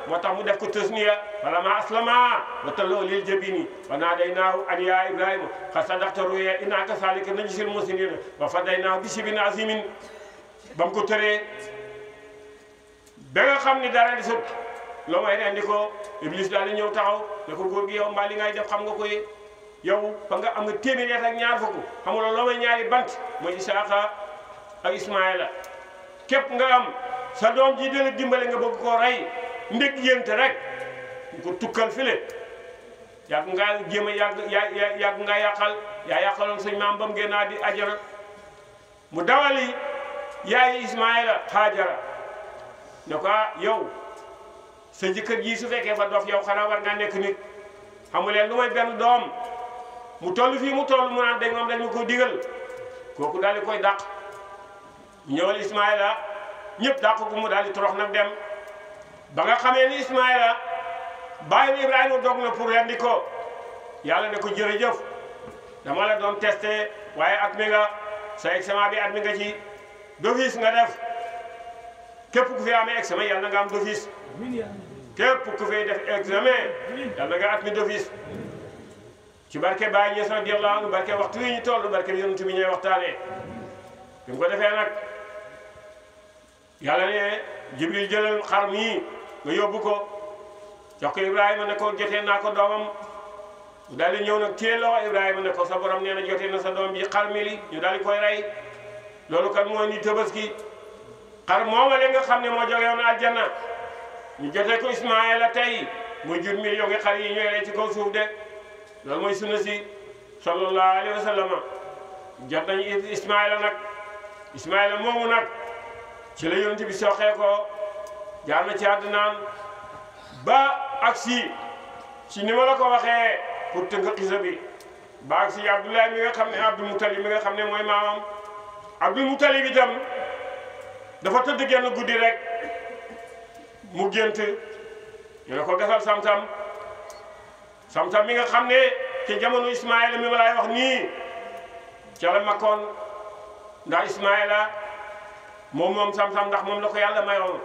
moo tax mu def ko tasniya falammaa aslamaa wa tallahu lil jabini wa naadaynaahu an yaa Ibrahima qad sadaqta ru'yaa innaa kazaalika najzil muhsiniina wa fadaynaahu bi zibhin aziimin ba mu ko tëree ba nga xam ni dara di sut loo may rendi ko Iblis daal di ñëw taxaw ne ko góor gi yow mbaa li ngay def xam nga ko yow ba nga am nga téeméeri at ak ñaar fukk xamuloo loo may ñaari bant mooy Isaaqa ak Ismaayla képp nga am sa doom ji dina dimbale nga bëgg koo rey ndég yénte rek ñu ko tukkal file yàgg ngaa jéem a yàgg ngaa yàqal yaa yàqaloon suñ maam ba mu génnaa di ajara mu dawali yaayi Ismaayla Haajara ne ko yow sa jëkkër ji su fekkee fa dof yow xanaa war ngaa nekk nit xamuleen lu may benn doom mu toll fii mu toll mu naan dañ moom dañ ma ko digal kooku daal di koy dàq ñëwal Ismaayla ñëpp dàq ko mu daal di torox nag dem ba nga xamee ni Ismaayla bàyyi Ibrahima dog na pour rendi ko yàlla ne ko jërëjëf dama la doon testé waaye at mi nga sa examen bi at mi nga ci d'office nga def képp ku fi amee examen yàlla na nga am d'office képp ku fi def examen yàlla na nga at mi d'office ci barke Baay Ñas radiyallahu anhu barke waxtu wi ñu toll barke yonent bi ñuy waxtaanee bi mu ko defee nag yàlla ne Jibril jëlal xar mii nga yóbbu ko jox ko Ibrahima ne ko jotee naa ko doomam daal di ñëw nag téye loxo Ibrahima ne ko sa borom nee na jotee na sa doom bi xar mi li ñu daal di koy rey loolu kat moo ni Tabaski xar moomale nga xam ne moo jógee woon aljanna ñu jotee ko Ismaayla tey muy jur million ngi xar yi ñooy rey ci kaw suuf de loolu mooy sunna si sallallahu alayhi wa sallam jot nañu Ismaayla nag Ismaayla moomu nag ci la yonent bi soxee ko jaar na ci àddinaam ba agsi ci ni ma la ko waxee pour tënk xisa bi ba agsi Abdoulaye mi nga xam ne Abdul Mutalib mi nga xam ne mooy maamam Abdul Mutalib itam dafa tëdd genn guddi rek mu gént ñu ne ko gasal sam-sam mi nga xam ne ci jamono Ismaayla mi ma laay wax nii ca la makkoon ndax Ismaayla moom sam-sam ndax moom la ko yàlla mayoon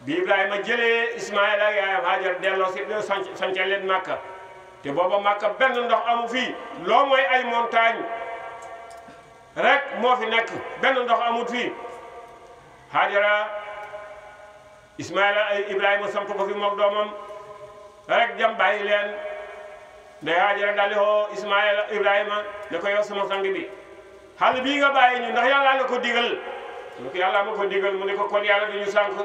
bi Ibrahima jëlee Ismaayla yaayam Hajar delloo si sance leen Makka te booba Makka benn ndox amu fii loo mooy ay montagne rek moo fi nekk benn ndox amut fii Hajara Ismaayla ay Ibrahima samp ko fi moog doomam rek jam bàyyi leen nday Hajara daal di xoo Ismaayla Ibrahima ne ko yow sama sang bi xale bii nga bàyyi ñu ndax yàlla la ko digal mu ko yàlla ma ko digal mu ne ko kon yàlla dañu sànq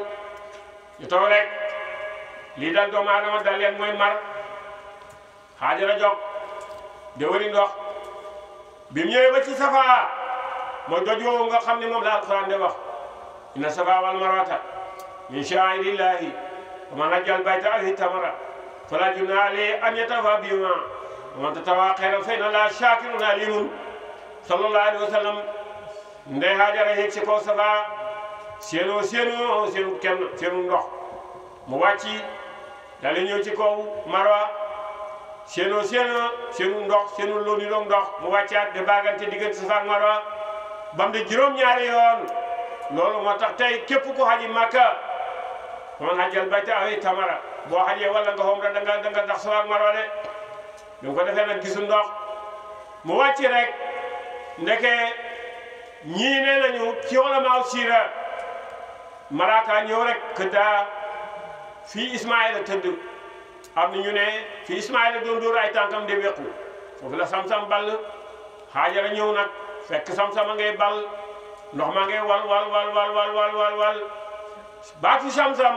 ñu toog rek lii dal doomu aadama dal leen mooy mar Hajara jog de wëri ndox bi mu ñëwee ba ci Safa mooy doj woowu nga xam ne moom la Alxuraan de wax inna Safa wal Marwata min sha'airillahi wa man hajja al-bayta aw i'tamara fala junaha alayhi an yatawafa bihimaa wa man tatawwa khayran fa inna Allaha shaakirun aliimun sallallahu alayhi wa sallam ndey Hajara yéeg ci kaw Safa seenu kenn ndox mu wàcci daal di ñëw ci kaw Marwa seenu ndox seenu looni doom ndox mu wàccaat de baagante diggante Safa ak Marwa bam de juróom-ñaari yoon loolu moo tax tey képp ku xaji Makka man hajjal bayta aw i'tamara boo xajee wala nga umra da nga dax Safa ak Marwa de ñu ko defee nag gisul ndox mu wàcc rek ndeke ñii ne nañu ci ulamaaw siira malaaka ñëw rek que daa fii Ismaayla tëdd am na ñu ne fii Ismaayla doon dóor ay tànkam de wequ foofu la sam-sam ball Hajara ñëw nag fekk sam-sam a ngay ball ndox ma ngay wal baatu sam-sam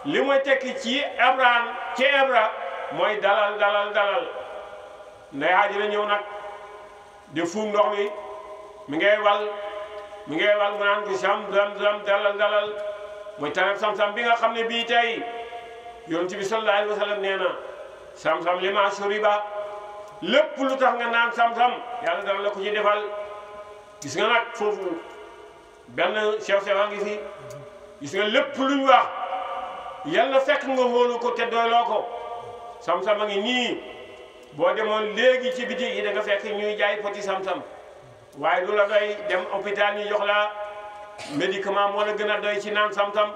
li mooy tekki ci Ibra mooy dalal nday Hajara ñëw nag de fuum ndox mi ngay wal mu naan ko sam-sam dalal mooy tanab sam-sam bi nga xam ne bii tey yonent bi sallallahu alayhi wa sallam nee na sam-sam li ma shuriba lépp lu tax nga naan sam-sam yàlla dana la ko ci defal gis nga nag foofu benn sew-sew a ngi fi gis nga lépp luñ wax yàlla fekk nga wóolu ko te doyloo ko sam-sam a ngi nii boo demoon léegi ci biti yi da nga fekk ñuy jaay poti sam-sam waaye lu la doy dem hôpital ñu jox la médicament moo la gën a doy ci naan sam-sam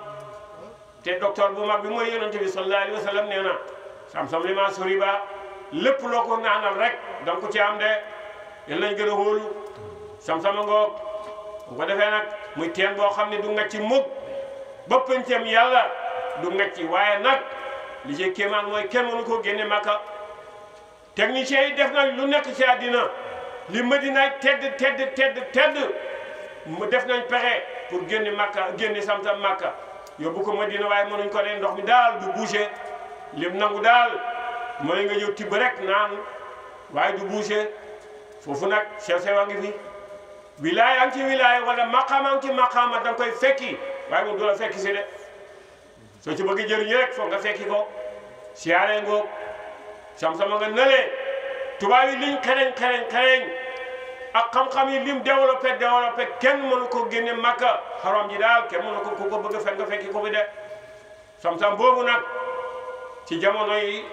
te docteur bu mag bi mooy yonent bi sallallahu alayhi wa sallam nee na sam-sam li ma sori ba lépp loo ko naanal rek danga ko ci am de yal nañ gën a wóolu sam-sama ngoog bu ko defee nag muy teen boo xam ne du ngacc ci mukk ba pëncam yàlla du ngacc ci waaye nag li ci kéemaan mooy kenn mënu ko génne Makka techniciens yi def nañ lu nekk ci àddina li Madina tedd mu def nañ pexe pour génne Makka génne sam-sam Makka yóbbu ko Madina waaye mënuñ ko ne ndox mi daal du bouché lim nangu daal mooy nga ñëw tibb rek naan waaye du bouché foofu nag sew-sewa ngi fi wilaaya ngi ci wilaaya wala maqaama ngi ci maqaama da nga koy fekki waaye moom du la fekki si de soo ci bëgg jëriñu rek foog nga fekki ko siyaare ngoog sam-sama nga nëlee tubaab yi liñ xereñ ak xam-xam yi lim développé kenn mënu ko génne Makka xaram ji daal kenn mënu ko ku ko bëgg fekk nga fekki ko fi de sam-sam boobu nag ci jamono yi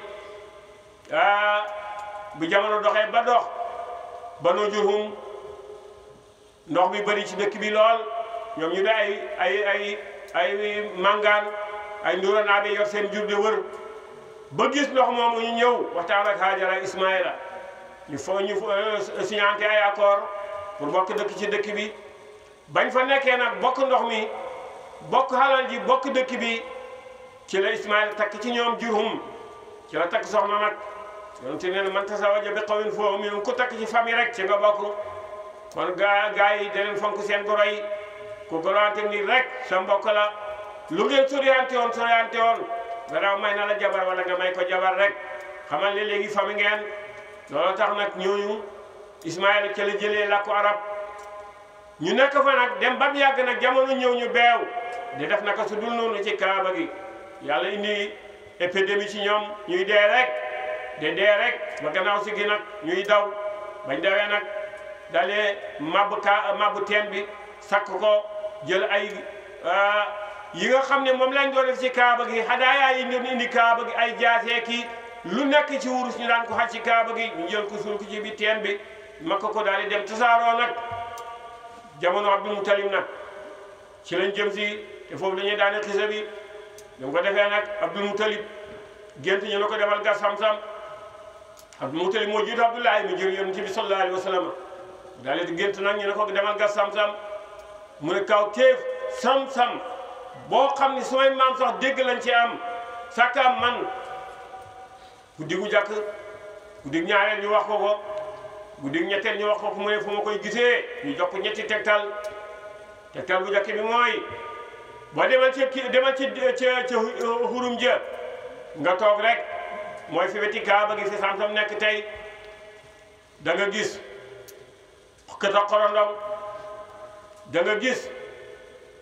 bu jamono doxee ba dox Banu Jurhum ndox bi bëri ci dëkk bi lool ñoom ñu de ay mangaan ay nduranaabe yor seen jur de wër ba gis ndox moomu ñu ñëw waxtaan ak Haajara Ismaïla ñu signanté ay accord pour bokk dëkk ci dëkk bi bañ fa nekkee nag bokk ndox mi bokk xalal ji bokk dëkk bi ci la Ismaïla takk ci ñoom Jurhum ci la takk soxna nag yonent nee na man tasawaja bi qawmin fahuwa minhum ku takk ci famille rek ci nga bokk kon gaa yi da leen fonk seen goro yi ku goroante ni rek sa mbokk la lu ngeen soriante woon gannaaw may na la jabar wala nga may ko jabar rek xamal ne léegi famille ngeen loolu tax nag ñooñu Ismaïla ca la jëlee làkku arab ñu nekk fa nag dem ba mu yàgg nag jamono ñëw ñu beew di def naka su dul noonu ci kaaba gi yàlla indi épidémie ci ñoom ñuy dee rek ba gannaaw si gi nag ñuy daw bañ dawee nag dalee mabbu teen bi sakk ko jël ay yi nga xam ne moom lañ doon def ci kaaba gi hadaaya yi doon indi kaaba gi ay jaasee kii lu nekk ci wurus ñu daan ko xaj ci kaaba gi ñu jël ko suul ko ci biir teen bi makka ko daal di dem tasaaroo nag jamono Abdul Mutalib nag ci lañ jëm si te foofu dañuy daane xisa bi dam ko defee nag Abdul Mutalib gént ñu ne ko demal gas sam-sam Abdul Mutalib moo jiitu Abdullahi mi jur yonent bi sallallahu alayhi wa sallam daal di gént nag ñu ne ko demal gas sam-sam mu ne kaw téef sam-sam boo xam ni samay maam sax dégg lañ ci am sakkaam man guddi gu jàkk guddi ñaareel ñu wax ko guddi ñetteel ñu wax ko mu ne fu ma koy gisee ñu jox ko ñetti tegtal bu jàkk bi mooy boo demal ca xurum ja nga toog rek mooy fi weti kaaba gi fi sam-sam nekk tey da nga gis kët a xorondom da nga gis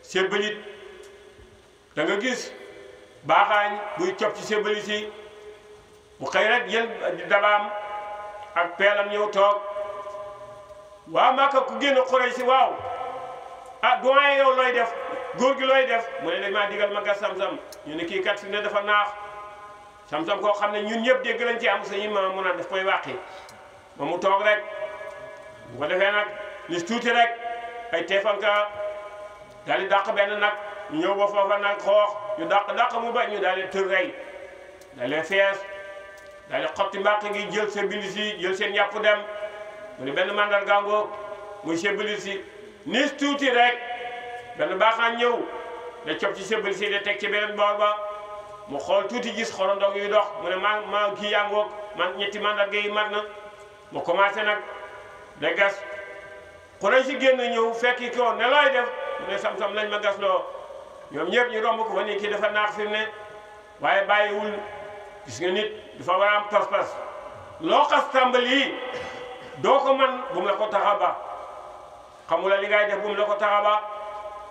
sébbalit da nga gis baaxaañ buy cob ci sébbali si mu xëy rek jël dabaam ak peelam ñëw toog waaw Makka ku génn Quraysh si waaw doyen yow looy def góor gi looy def mu ne dañ maa digal ma gas sam-sam ñu ne kii kat fi ne dafa naax sam-sam koo xam ne ñun ñëpp dégg lañ ci am sañu ma mun a daf koy wàqi ba mu toog rek bu ko defee nag li tuuti rek ay teefanka daal di dàq benn nag ñu ñëw ba foofa nag xoox ñu dàq mu bañ ñu daal di tër rey daal di fees daal di xotti mbàq gi jël sa bilis yi jël seen yàpp dem mu ne benn mandarga ngoog muy sa bilis yi nis tuuti rek benn baaxaan ñëw da cob ci sa bilis yi de teg ci beneen boor ba mu xool tuuti gis xorondong yuy dox mu ne maa kii yaa ngoog man ñetti mandarga yi mat na mu commencé nag da gas Quraysh si génn ñëw fekki ko ne looy def mu ne sam-sam lañ ma gas loo ñoom ñëpp ñu romb ko fa nii kii dafa naax fi mu ne waaye bàyyiwul gis nga nit dafa war a am pas-pas loo xas tàmbali doo ko man bu mu la ko tax a ba xamula li ngay def bu mu la ko tax a ba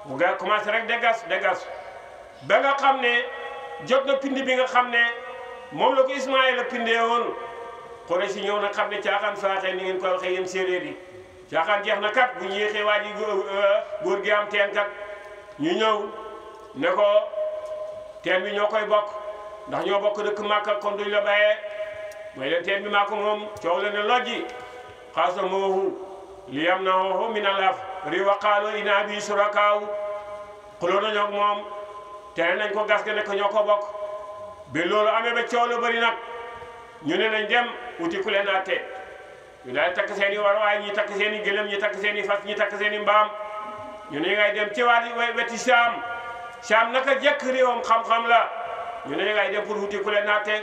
bu nga commencé rek de gas ba nga xam ne jot na pindi bi nga xam ne moom la ko Ismaïla pindee woon Quraysh si ñëw nag xam ne caaxaan faaxee ni ngeen ko waxee yéen séeréer yi caaxaan jeex na kat bu ñu yéexee waa ji góor gi am teen kat ñu ñëw ne ko teen bi ñoo koy bokk ndax ñoo bokk dëkk Makka kon duñ la bàyyee mooy leen teen bi maa ko moom coow la ne lojji xaasamoohu li yam na woohu min alaf ri wa qaalu inna bi surakaaw xuloo nañu ak moom tere nañ ko gas ga ne ko ñoo ko bokk bi loolu amee ba coow lu bëri nag ñu ne nañ dem uti ku leen àtte ñu daal takk seen i war waaye ñi takk seen i gëlëm ñi takk seen i fas ñi takk seen i mbaam ñu ne ngay dem ci waat weti Saam naka jekk réewam xam-xam la ñu ne ngay dem pour uti ku leen àtte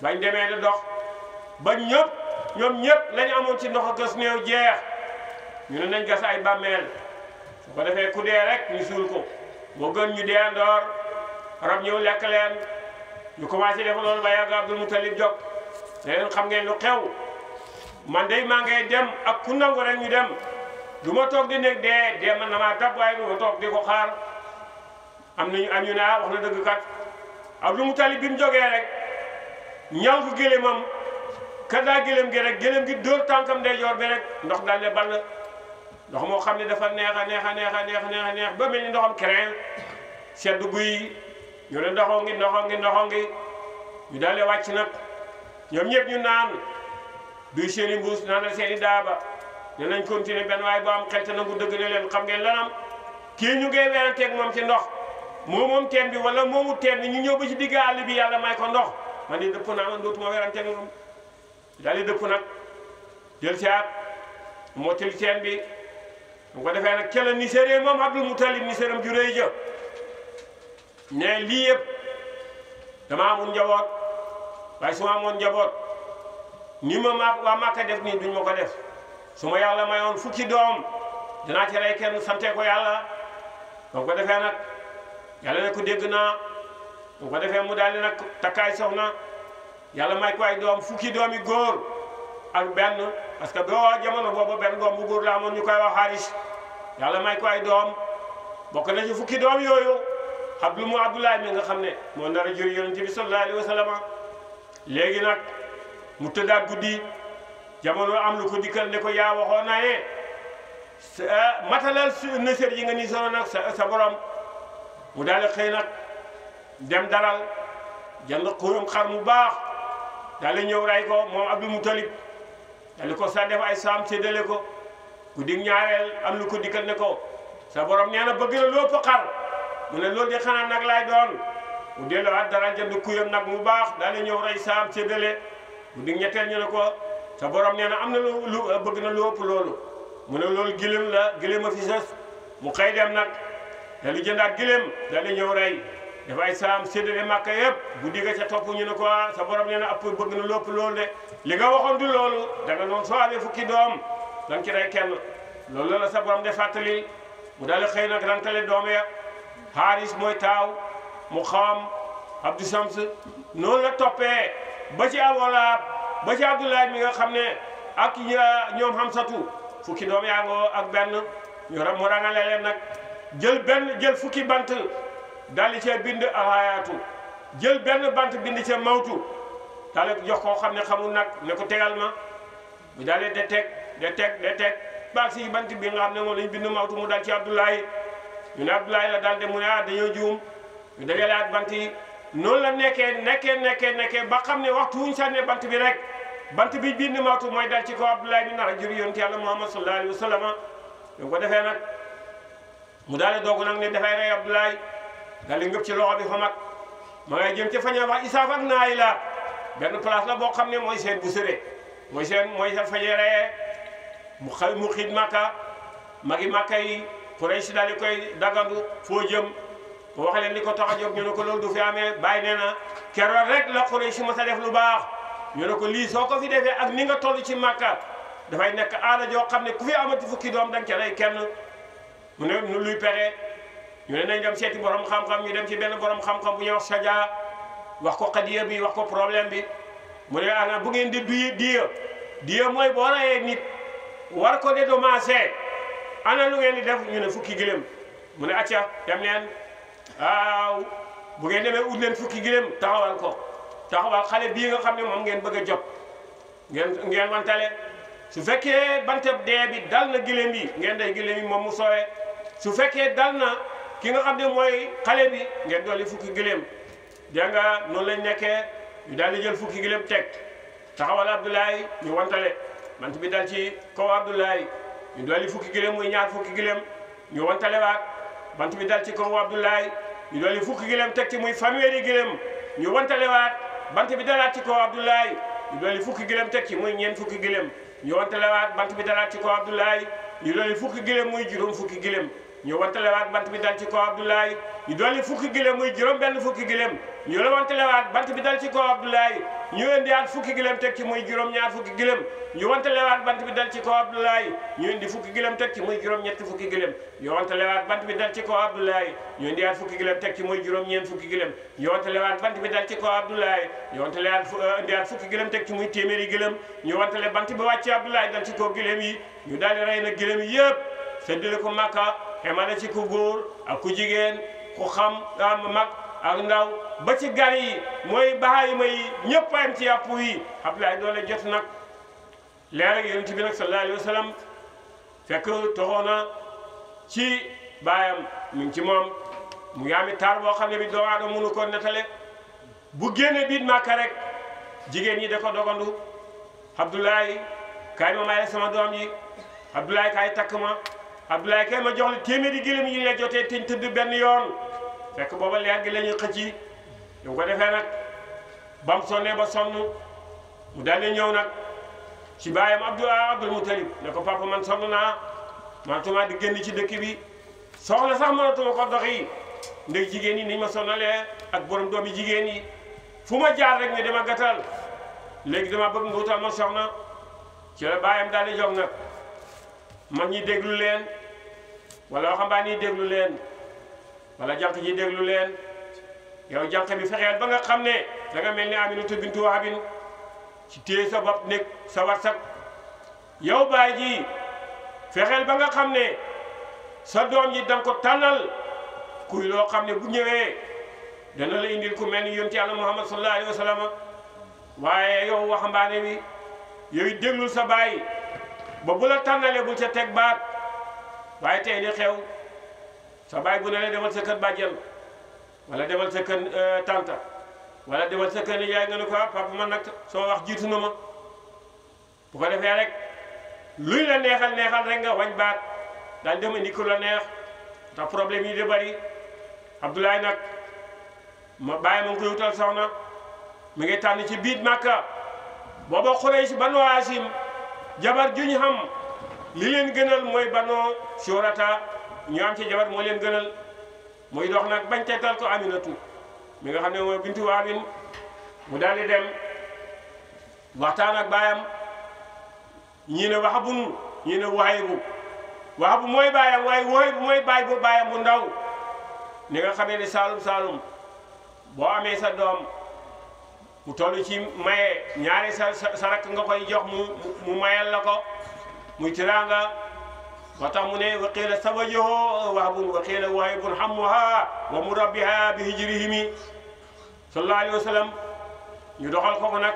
bañ demee di dox ba ñoom ñëpp lañu amoon ci ndox gas néew jeex ñu ne nañ gas ay bàmmeel su ko defee ku dee rek ñu suul ko moo gën ñu dee ndoor rab ñëw lekk leen ñu commencé def loolu ba yàgg Abdul Mutalib jóg ne leen xam ngeen lu xew man day maa ngay dem ak ku nangu rek ñu dem du ma toog di nekk dee man na maa dab waaye du ma toog di ko xaar am ñu ne wax na dëgg kat Abdul Mutalib bi mu jógee rek ñaw ko gëléemam ka daa gëléem gi rek gëléem gi dóor tànkam ndeyjoor bi rek ndox daal ne ball ndox moo xam ne dafa neex ba mel ni ndoxam kereen sedd guy ñu ne ndoxoo ngi ñu daal di wàcc nag ñoom ñëpp ñu naan duy seen i mbuus naanal seen i daaba ne nañ continuer benn waaye boo am xel te nangu dëgg ne leen xam ngeen lanam kii ñu ngay weeranteeg moom ci ndox moom teen bi wala moomu teen bi ñu ñëw ba ci digg àll bi yàlla may ko ndox man di dëpp naa man dootuma weeranteeg moom daal di dëpp nag jël caat moo til teen bi bu ko defee nag ca la niséré moom Abdul Mutalib niséram ju rëy ja ne lii yëpp dama amoon njaboot waaye su ma amoon njaboot ni ma waa Màkka def nii duñ ma ko def su ma yàlla mayoon fukki doom dinaa ci rey kenn sante ko yàlla bu ko defee nag yàlla ne ko dégg naa bu ko defee mu daal di nag takkaay soxna yàlla may ko ay doom fukki doomi góor ak benn parce que boo jamono boobu benn doom bu góor la amoon ñu koy wax Xaaris yàlla may ko ay doom bokk na ci fukki doom yooyu Abdoulaye mi nga xam ne moo nar a jur yonent bi sallallahu alayhi wa sallam léegi nag mu tëddaat guddi jamono am lu ko dikkal ne ko yaa waxoon na ne matalal nësër yi nga ni solo nag sa borom mu daal di xëy nag dem daral jënd xurum xar mu baax daal di ñëw ray ko moom Abdul Mutalib daal di ko sa def ay saam séddale ko guddi ñaareel am lu ko dikkal ne ko sa borom nee na bëgg na loo fa xar mu ne loolu de xanaa nag laay doon mu delluwaat dara jënd kuyam nag mu baax daal di ñëw ray saam séddale guddi ñetteel ñu ne ko sa borom nee na am na lu bëgg na lu ëpp loolu mu ne loolu gëlëm la gëlëm a fi sës mu xëy dem nag daal di jëndaat gëlëm daal di ñëw rey dafa ay saam séddale Màkka yëpp guddi ga ca topp ñu ne ko sa borom nee na ëpp bëgg na lu ëpp loolu de li nga waxoon du loolu da nga noonu soo amee fukki doom da nga ci rey kenn loolu la sa borom de fàttali mu daal di xëy nag rantale doom ya Xaaris mooy taaw mu xawam Abdou Shams noonu la toppee ba ci Awolaab ba ci Abdoulaye mi nga xam ne ak ñoom Hamsatu fukki doom yaa ngoo ak benn mu rangale leen nag jël fukki bant daal di cee bind alhayaatu jël benn bant bind cee mawtu daal di jox koo xam ne xamul nag ne ko tegal ma mu daal di de teg baag si bant bi nga xam ne moom lañ bind mawtu mu dal ci Abdoulaye ñu ne Abdoulaye la daal de mu ne dañoo juum ñu dajaleaat bant yi noonu la nekkee ba xam ne waxtu wuñ sànnee bant bi rek bant bi bind mawtu mooy dal ci ko Abdoulaye mi nar a jur yonent Yàlla Muhammad sallallahu alayhi wa sallam ñu ko defee nag mu daal di doog nag ne dafay rey Abdoulaye daal di ngëp ci loxo bi xamat ma ngay jëm ca faña wax Isaaf ak Naayila benn place la boo xam ne mooy seen bu sëree mooy seen fañee reyee mu xiit Màkka magi Màkka yi Quraysh daal di koy dagandu foo jëm bu waxee leen li ko tax a jóg ñu ne ko loolu du fi amee bàyyi nee na keroog rek la Quraysh ma sa def lu baax ñu ne ko lii soo ko fi defee ak ni nga toll ci Màkka dafay nekk aada joo xam ne ku fi amati fukki doom danga ca rey kenn mu ne nu luy pexe ñu ne nañ dem seeti borom xam-xam ñu dem ci benn borom xam-xam bu ñuy wax Sajaa wax ko xadiya bi wax ko problème bi mu ne ana bu ngeen di diya mooy boo reyee nit war ko dédommagé ana lu ngeen di def ñu ne fukki gëlëm mu ne acca dem leen waaw bu ngeen demee ut leen fukki gëlëm taxawal xale bii nga xam ne moom ngeen bëgg a jot ngeen wantale su fekkee bantab dee bi dal na gëlëm yi ngeen day gëlëm yi moom mu soowee su fekkee dal na ki nga xam ne mooy xale bi ngeen dolli fukki gëlëm dégg nga noonu lañ nekkee ñu daal di jël fukki gëlëm teg taxawal Abdoulaye ñu wantale bant bi dal ci kaw Abdoulaye ñu dolli fukki gëlëm muy ñaar fukki gëlëm ñu wantale waat bant bi dal ci kaw Abdoulaye ñu dolli fukki gëlëm teg ci muy fanweeri gëlëm ñu wantalewaat bant bi dalaat ci kaw Abdoulaye ñu dolli fukki gëlëm teg ci muy ñeent fukki gëlëm ñu wantalewaat bant bi dalaat ci kaw Abdoulaye ñu dolli fukki gëlëm muy juróom fukki gëlëm ñu wantalewaat bant bi dal ci kaw Abdoulaye ñu dolli fukki gëlëm muy juróom benn fukki gëlëm ñu la wantalewaat bant bi dal ci kaw Abdoulaye ñu indiwaat fukki gëlëm teg ci muy juróom ñaar fukki gëlëm ñu wantalewaat bant bi dal ci kaw Abdoulaye ñu indi fukki gëlëm teg ci muy juróom ñetti fukki gëlëm ñu wantalewaat bant bi dal ci kaw Abdoulaye ñu indiwaat fukki gëlëm teg ci muy juróom ñeent fukki gëlëm ñu wantalewaat bant bi dal ci kaw Abdoulaye ñu wantalewaat indiwaat fukki gëlëm teg ci muy téeméeri gëlëm ñu wantale bant bi wàcc Abdoulaye dal ci kaw gëlëm yi ñu daal di rey na gëlëm yi yëpp séddale ko Makka xemale ci ku góor ak ku jigéen ku xam mag ak ndaw ba ci gar yi mooy baay may ñëpp am ci yàpp yi Abdoulaye doole jot nag leer ak yonent bi nag sallallahu alayhi wa sallam fekk toxoona ci baayam mu ngi ci moom mu ngi ami taar boo xam ne bi doomu aadama mënu ko nettale bu génne biit Màkka rek jigéen ñi da ko dogandu Abdoulaye kaay ma may sama doom yi Abdoulaye kaay takk ma Abdoulaye kay ma jox la téeméeri gëlëm yi la jotee teñ tëdd benn yoon fekk booba leer gi la ñuy xëcc ñu ko defee nag bam sonnee ba sonn mu daal di ñëw nag ci baayam Abdul Mutalib ne ko papa man sonn naa manatuma di génn ci dëkk bi soxla sax mënatuma ko doxi ndeg jigéen yi niñ ma sonnalee ak borom doomi jigéen yi fu ma jaar rek ne dama gàttal léegi dama bëgg nga wutal ma soxna ci la baayam daal di jóg nag mag ñi déglu leen wala waxambaane yi déglu leen wala jànq ji déglu leen yow jànq bi fexeel ba nga xam ne da nga mel ni Aminatu bintu Wahbin ci téye sa bopp nekk sa warsak yow baay ji fexeel ba nga xam ne sa doom yi danga ko tànnal kuy loo xam ne bu ñëwee dana la indil ku mel ni yonent Yàlla Muhammad sallallahu alayhi wa sallam waaye yow waxambaane bi yow déglul sa baay ba bu la tànnalee bul ca teg baat waaye tey di xew sa baay bu ne la demal sa kër bàjjen wala demal sa kër tanta wala demal sa kër yaay nga ne ko papa man nag soo wax jiitu na ma bu ko defee rek luy la neexal rek nga wañ baat daal dem indi ku la neex tax problème yi di bari Abdoulaye nag ma bàyyi ma ngi koy wutal soxna mi ngi tànn ci biit Makka booba Xuraysh Banu Haasim jabar juñ xam li leen gënal mooy Banu Surata ñu am ci jabar moo leen gënal muy dox nag bañ teetal ko Aminatu mi nga xam ne mooy bintu Wahbin mu daal di dem waxtaan ak baayam ñii ne Wahbun ñii ne Wahaybu Wahbu mooy baayam waaye Wahaybu mooy baay bu baayam bu ndaw ni nga xamee ne Saalum boo amee sa doom mu toll ci maye ñaari sa rakk nga koy jox mu mayal la ko muy tiraanga moo tax mu ne waqiila sawajuhu Wahbun waqiila Wahibun hammuha wa murabbiha bi hijrihimi sallallahu alayhi wa sallam ñu doxal ko nag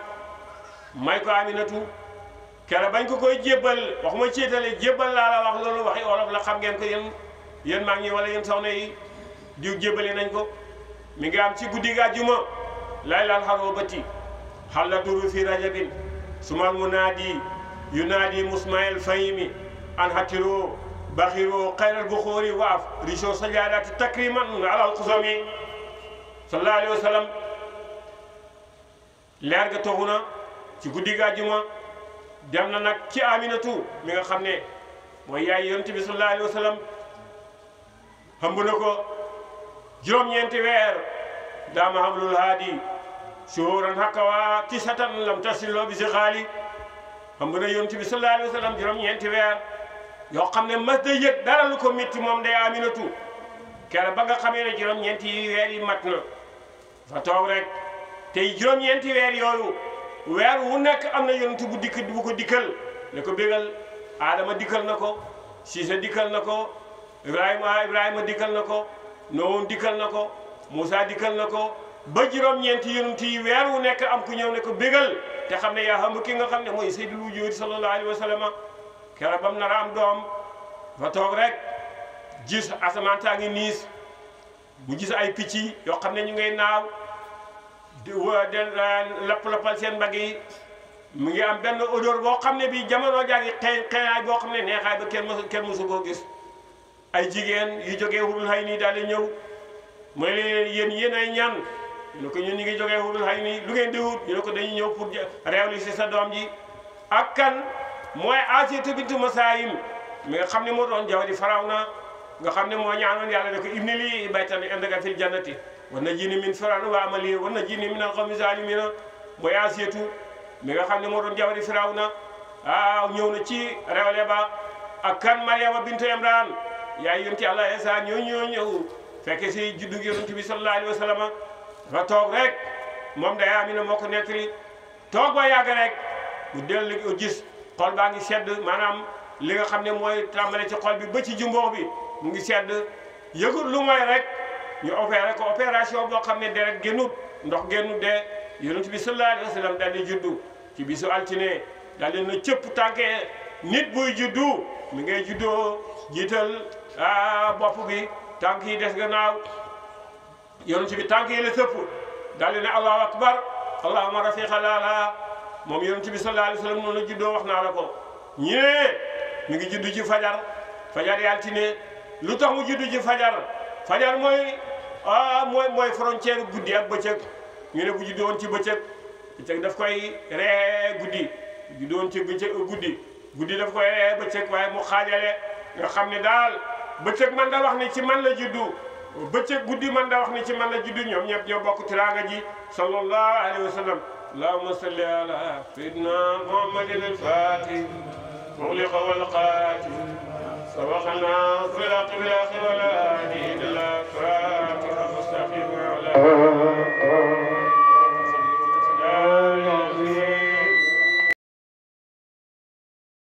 may ko Aminatu kere bañ ko koy jébbal waxuma céetale jébbal laa la wax loolu waxi olof la xam ngeen ko yéen mag ñi wala yéen soxna yi diw jébbale nañ ko mi ngi am ci guddi ga àjjuma laylal harobati halla duru fi rajabin sumal munaadi yunaadi musmail fahimi an hatiro baxiro xayral buxoori waaf riso sajadati takriman alal xusami sallallahu alayhi wa sallam leer ga toxu na ci guddi ga àjjuma dem na nag ci Aminatu mi nga xam ne mooy yaay yonent bi sallallahu alayhi wa sallam xamb na ko juróom-ñeenti weer daama hamlul haadi shuhuran hakawa tisatan lam tasiloo bi si xaali xamb na yonent bi sallallahu alayhi wa sallam juróom-ñeenti weer yoo xam ne mas da yëg dara lu ko métti moom day Aminatu kere ba nga xamee ne juróom-ñeenti weer yi mat na fa toog rek tey juróom-ñeenti weer yooyu weer wu nekk am na yonent bu dikk bu ko dikkal ne ko bégal Adama dikkal na ko Siisa dikkal na ko Ibrahima dikkal na ko Noohun dikkal na ko Moussa dikkal na ko ba juróom-ñeenti yonent yi weer wu nekk am ku ñëw ne ko bégal te xam ne yaa xam ki nga xam ne mooy Seydul Wujuud sallallahu alayhi wa sallam keroog bam nar a am doom fa toog rek gis asamaan saa ngi niis mu gis ay picc yoo xam ne ñu ngay naaw de lapp-lappal seen mbagg yi mu ngi am benn odeur boo xam ne bii jamono jaa ngi xeeñaay boo xam ne neexaay ba kenn mësu koo gis ay jigéen yu jógee wul xay nii daal di ñëw mooy leen yéen ay ñan ñu ne ko ñun ñu ngi jógee Hurul Hayni lu ngeen di wut ñu ne ko dañuy ñëw pour réewli si sa doom ji ak kan mooy Asiyatu bintu Masaayim mi nga xam ne moo doon jawari Firawna nga xam ne moo ñaanoon yàlla ne ko ibni lii baytan indaka fil jannati wa najjini min Firawna wa amalihi wa najjini min al-qawmi zaalimiina mooy Asiyatu mi nga xam ne moo doon jawari Firawna waaw ñëw na ci réewle ba ak kan Maryama bintu Imran yaay yonent Yàlla Isa ñëw fekke si juddu yonent bi sallallahu alayhi wa sallam dafa toog rek moom day Amina moo ko nettali toog ba yàgg rek mu dellu gis xol baa ngi sedd maanaam li nga xam ne mooy tàmbale ci xol bi ba ci jumboox bi mu ngi sedd yëgul lu mooy rek ñu opéré ko opération boo xam ne deret génnut ndox génnut de yonent bi sallallahu alayhi wa sallam daal di juddu ci bisu altine daal di na cëpp tànkee nit buy juddu mi ngay juddoo jiital bopp bi tànk yi des gannaaw yonent bi tànk yi la sëpp daal di ne allahu akbar allahumma rafiqa laala moom yonent bi sallallahu alayhi wa sallam noonu la juddoo wax naa la ko ñee mi ngi juddu ci fajar yaltine lu tax mu juddu ci fajar mooy frontière guddi ak bëccëg ñu ne bu juddu woon ci bëccëg daf koy ree guddi bu juddu woon ci guddi daf koy ree bëccëg waaye mu xaajale nga xam ne daal bëccëg man da wax ni ci man la juddu bëccëg guddi man da wax ni ci man la juddu ñoom ñëpp ñoo bokk tiraanga ji sallallahu alayhi wa sallam allahumma salli ala sayyidina muhammadin al-fatih مغلق والقاتل سبقنا صراط بالآخر ولا هادي إلا صراطك المستقيم وعلى